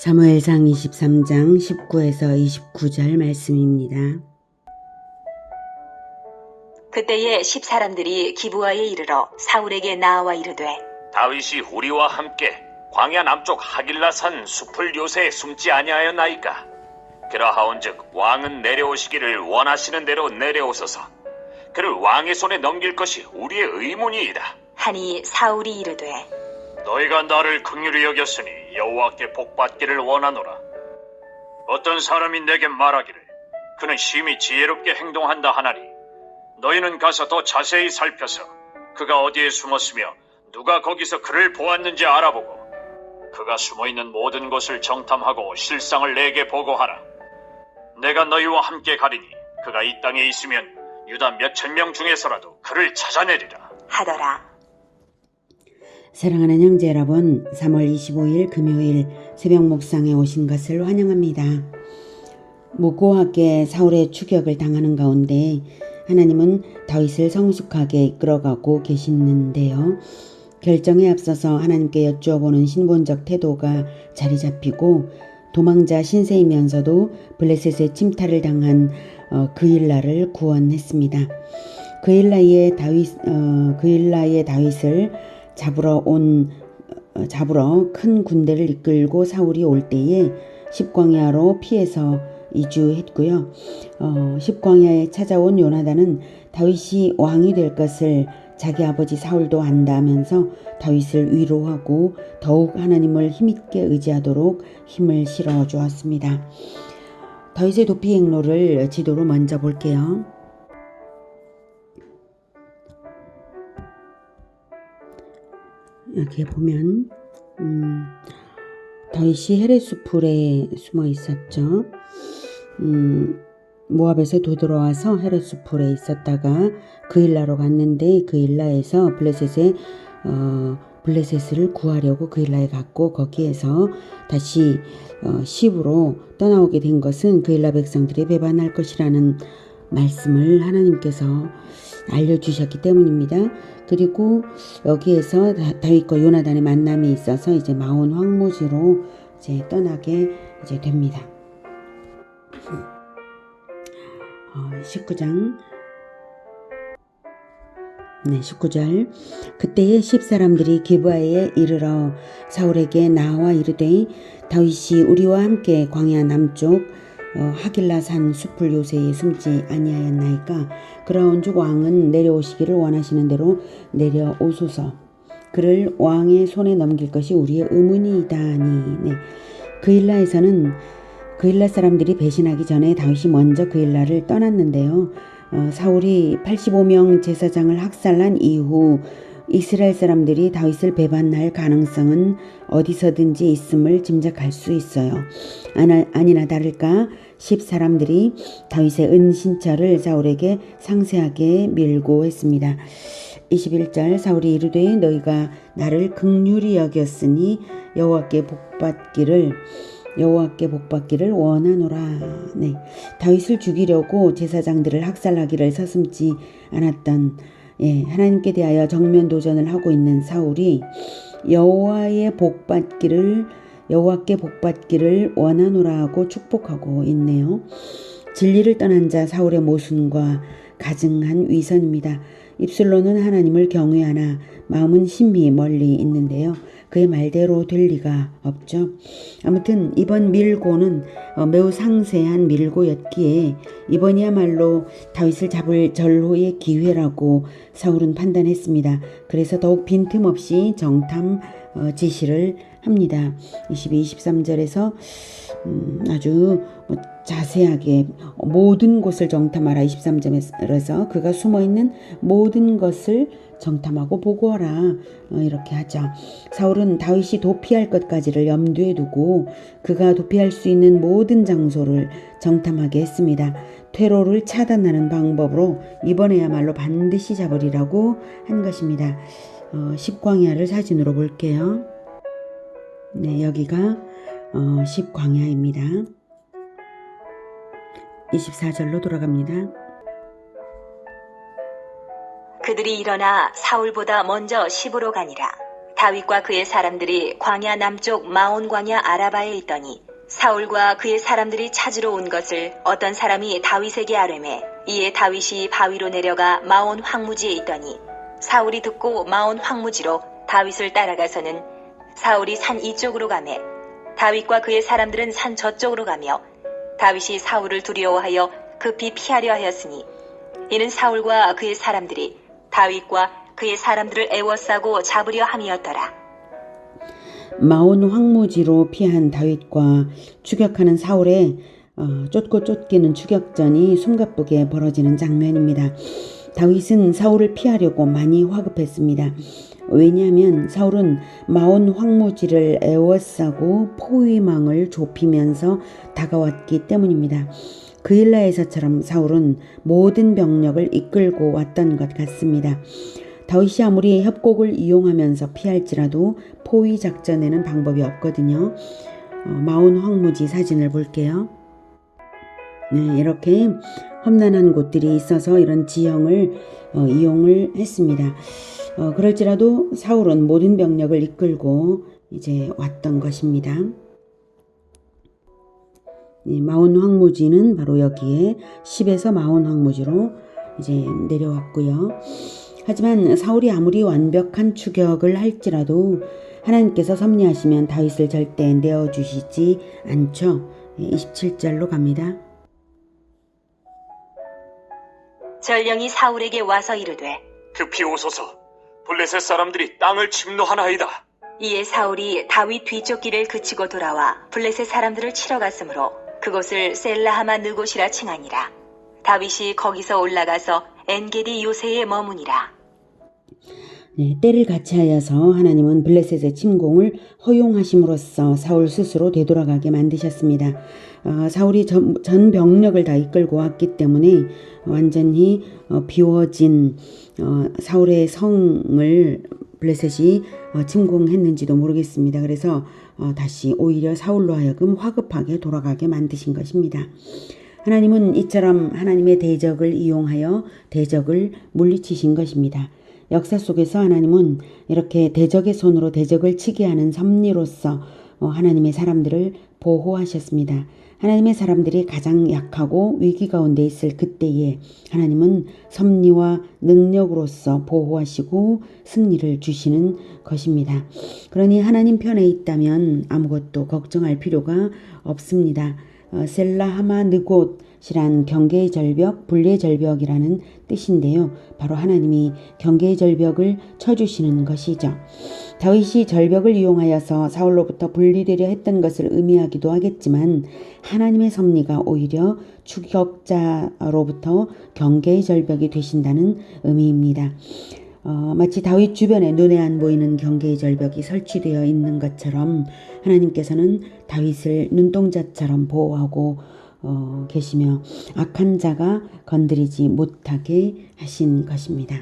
사무엘상 23장 19에서 29절 말씀입니다. 그때에 10사람들이 기브아에 이르러 사울에게 나와 이르되 다윗이 우리와 함께 광야 남쪽 하길라산 숲을 요새에 숨지 아니하였나이까? 그러하온즉 왕은 내려오시기를 원하시는 대로 내려오소서. 그를 왕의 손에 넘길 것이 우리의 의문이이다. 하니 사울이 이르되 너희가 나를 긍휼히 여겼으니 여호와께 복받기를 원하노라. 어떤 사람이 내게 말하기를 그는 심히 지혜롭게 행동한다 하나니 너희는 가서 더 자세히 살펴서 그가 어디에 숨었으며 누가 거기서 그를 보았는지 알아보고 그가 숨어있는 모든 곳을 정탐하고 실상을 내게 보고하라. 내가 너희와 함께 가리니 그가 이 땅에 있으면 유다 몇천 명 중에서라도 그를 찾아내리라 하더라. 사랑하는 형제 여러분, 3월 25일 금요일 새벽 목상에 오신 것을 환영합니다. 무고하게 사울의 추격을 당하는 가운데 하나님은 다윗을 성숙하게 이끌어가고 계시는데요. 결정에 앞서서 하나님께 여쭈어보는 신본적 태도가 자리 잡히고 도망자 신세이면서도 블레셋의 침탈을 당한 그일라를 구원했습니다. 그일라의 다윗을 잡으러 큰 군대를 이끌고 사울이 올 때에 십광야로 피해서 이주했고요. 십광야에 찾아온 요나단은 다윗이 왕이 될 것을 자기 아버지 사울도 안다면서 다윗을 위로하고 더욱 하나님을 힘있게 의지하도록 힘을 실어 주었습니다. 다윗의 도피 행로를 지도로 먼저 볼게요. 여기 보면 다윗이 헤레스풀에 숨어 있었죠. 모압에서 되돌아와서 헤레스풀에 있었다가 그일라로 갔는데 그일라에서 블레셋을 구하려고 그일라에 갔고 거기에서 다시 시브로 떠나오게 된 것은 그일라 백성들이 배반할 것이라는 말씀을 하나님께서 알려주셨기 때문입니다. 그리고 여기에서 다윗과 요나단의 만남이 있어서 이제 마온 황무지로 이제 떠나게 이제 됩니다. 19장 19절 그때에 10사람들이 기브아에 이르러 사울에게 나와 이르되 다윗이 우리와 함께 광야 남쪽 하길라산 숲을 요새에 숨지 아니하였나이까? 그러온즉 왕은 내려오시기를 원하시는 대로 내려오소서. 그를 왕의 손에 넘길 것이 우리의 의문이다니. 네. 그일라에서는 그일라 사람들이 배신하기 전에 다윗이 먼저 그일라를 떠났는데요. 사울이 85명 제사장을 학살한 이후 이스라엘 사람들이 다윗을 배반할 가능성은 어디서든지 있음을 짐작할 수 있어요. 아니나 다를까 10사람들이 다윗의 은신처를 사울에게 상세하게 밀고 했습니다. 21절 사울이 이르되 너희가 나를 긍휼히 여겼으니 여호와께 복받기를 원하노라. 네. 다윗을 죽이려고 제사장들을 학살하기를 서슴지 않았던 하나님께 대하여 정면 도전을 하고 있는 사울이 여호와께 복받기를 원하노라 하고 축복하고 있네요. 진리를 떠난 자 사울의 모순과 가증한 위선입니다. 입술로는 하나님을 경외하나 마음은 심히 멀리 있는데요. 그의 말대로 될 리가 없죠. 아무튼 이번 밀고는 매우 상세한 밀고였기에 이번이야말로 다윗을 잡을 절호의 기회라고 사울은 판단했습니다. 그래서 더욱 빈틈없이 정탐 지시를 합니다. 22, 23절에서 아주 자세하게 모든 곳을 정탐하라. 23절에서 그가 숨어있는 모든 것을 정탐하고 보고하라. 이렇게 하죠. 사울은 다윗이 도피할 것까지를 염두에 두고 그가 도피할 수 있는 모든 장소를 정탐하게 했습니다. 퇴로를 차단하는 방법으로 이번에야말로 반드시 잡으리라고 한 것입니다. 십광야를 사진으로 볼게요. 네, 여기가 십광야입니다. 24절로 돌아갑니다. 그들이 일어나 사울보다 먼저 시브로 가니라. 다윗과 그의 사람들이 광야 남쪽 마온 광야 아라바에 있더니 사울과 그의 사람들이 찾으러 온 것을 어떤 사람이 다윗에게 아뢰매 이에 다윗이 바위로 내려가 마온 황무지에 있더니 사울이 듣고 마온 황무지로 다윗을 따라가서는 사울이 산 이쪽으로 가매 다윗과 그의 사람들은 산 저쪽으로 가며 다윗이 사울을 두려워하여 급히 피하려 하였으니 이는 사울과 그의 사람들이 다윗과 그의 사람들을 애워싸고 잡으려 함이었더라. 마온 황무지로 피한 다윗과 추격하는 사울의 쫓고 쫓기는 추격전이 숨가쁘게 벌어지는 장면입니다. 다윗은 사울을 피하려고 많이 화급했습니다. 왜냐하면 사울은 마온 황무지를 애워싸고 포위망을 좁히면서 다가왔기 때문입니다. 그일라에서처럼 사울은 모든 병력을 이끌고 왔던 것 같습니다. 다윗이 아무리 협곡을 이용하면서 피할지라도 포위 작전에는 방법이 없거든요. 마온 황무지 사진을 볼게요. 네, 이렇게 험난한 곳들이 있어서 이런 지형을 이용을 했습니다. 그럴지라도 사울은 모든 병력을 이끌고 이제 왔던 것입니다. 네, 마온 황무지는 바로 여기에 10에서 마온 황무지로 이제 내려왔고요. 하지만 사울이 아무리 완벽한 추격을 할지라도 하나님께서 섭리하시면 다윗을 절대 내어주시지 않죠. 27절로 갑니다. 전령이 사울에게 와서 이르되 급히 오소서. 블레셋 사람들이 땅을 침노하나이다. 이에 사울이 다윗 뒤쪽 길을 그치고 돌아와 블레셋 사람들을 치러 갔으므로 그곳을 셀라하마 느곳이라 칭하니라. 다윗이 거기서 올라가서 엔게디 요새에 머무니라. 네, 때를 같이하여서 하나님은 블레셋의 침공을 허용하심으로써 사울 스스로 되돌아가게 만드셨습니다. 사울이 전 병력을 다 이끌고 왔기 때문에 완전히 비워진 사울의 성을 블레셋이 침공했는지도 모르겠습니다. 그래서 다시 오히려 사울로 하여금 화급하게 돌아가게 만드신 것입니다. 하나님은 이처럼 하나님의 대적을 이용하여 대적을 물리치신 것입니다. 역사 속에서 하나님은 이렇게 대적의 손으로 대적을 치게 하는 섭리로서 하나님의 사람들을 보호하셨습니다. 하나님의 사람들이 가장 약하고 위기 가운데 있을 그때에 하나님은 섭리와 능력으로서 보호하시고 승리를 주시는 것입니다. 그러니 하나님 편에 있다면 아무것도 걱정할 필요가 없습니다. 셀라하마 느곳이란 경계의 절벽, 분리의 절벽이라는 뜻인데요. 바로 하나님이 경계의 절벽을 쳐주시는 것이죠. 다윗이 절벽을 이용하여서 사울로부터 분리되려 했던 것을 의미하기도 하겠지만 하나님의 섭리가 오히려 추격자로부터 경계의 절벽이 되신다는 의미입니다. 마치 다윗 주변에 눈에 안 보이는 경계의 절벽이 설치되어 있는 것처럼 하나님께서는 다윗을 눈동자처럼 보호하고 계시며 악한 자가 건드리지 못하게 하신 것입니다.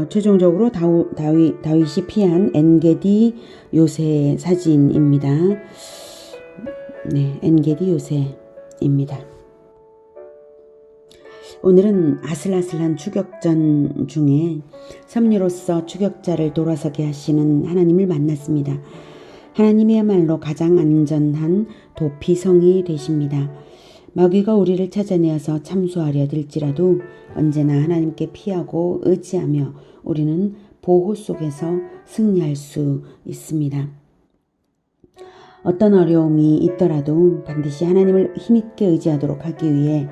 최종적으로 다윗이 피한 엔게디 요새 사진입니다. 네, 엔게디 요새입니다. 오늘은 아슬아슬한 추격전 중에 섭리로서 추격자를 돌아서게 하시는 하나님을 만났습니다. 하나님이야말로 가장 안전한 도피성이 되십니다. 마귀가 우리를 찾아내어서 참수하려 들지라도 언제나 하나님께 피하고 의지하며 우리는 보호 속에서 승리할 수 있습니다. 어떤 어려움이 있더라도 반드시 하나님을 힘있게 의지하도록 하기 위해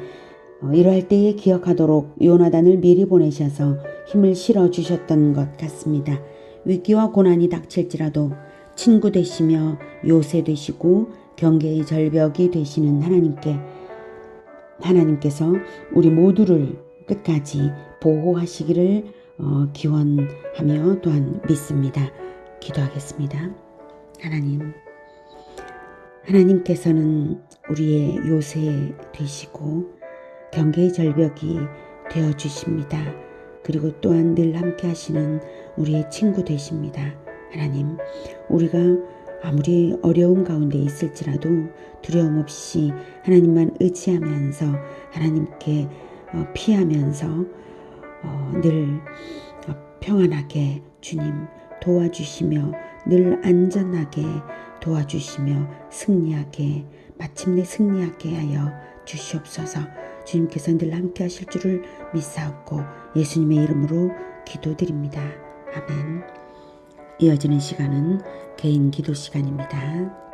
이러할 때에 기억하도록 요나단을 미리 보내셔서 힘을 실어주셨던 것 같습니다. 위기와 고난이 닥칠지라도 친구 되시며 요새 되시고 경계의 절벽이 되시는 하나님께서 우리 모두를 끝까지 보호하시기를 기원하며 또한 믿습니다. 기도하겠습니다. 하나님께서는 우리의 요새 되시고 경계의 절벽이 되어주십니다. 그리고 또한 늘 함께 하시는 우리의 친구 되십니다. 하나님, 우리가 아무리 어려움 가운데 있을지라도 두려움 없이 하나님만 의지하면서 하나님께 피하면서 늘 평안하게 주님 도와주시며 늘 안전하게 도와주시며 승리하게 마침내 승리하게 하여 주시옵소서. 주님께서 늘 함께 하실 줄을 믿사옵고 예수님의 이름으로 기도드립니다. 아멘. 이어지는 시간은 개인 기도 시간입니다.